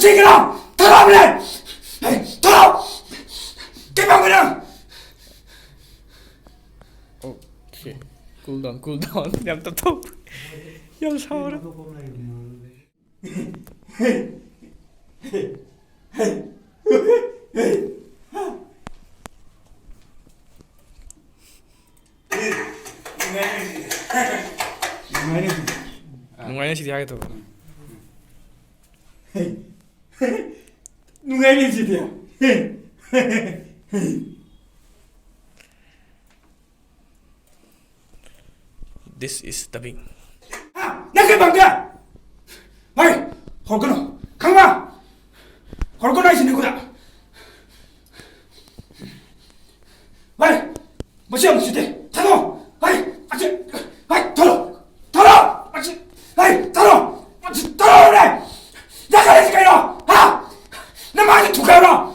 새끼라! 돌아오래! 돌아! 개방그냥! 오케이. 쿨다운, 쿨다운. Nhằm tập thúc. Nhằm sao đó. Nungaynya sih dia gitu. Nungaynya sih dia. This is dubbing. 내가 방대야. 아이, 헐거너, 강마. 헐거너 이시 누구다? 아이, 뭐 시험 주대. 타노. 아이, 아치, 아이, 털어, 아치, 아이, 털어, 아치, 털어 그래. 야가래지가 이러. 아, 내 많이 두가라.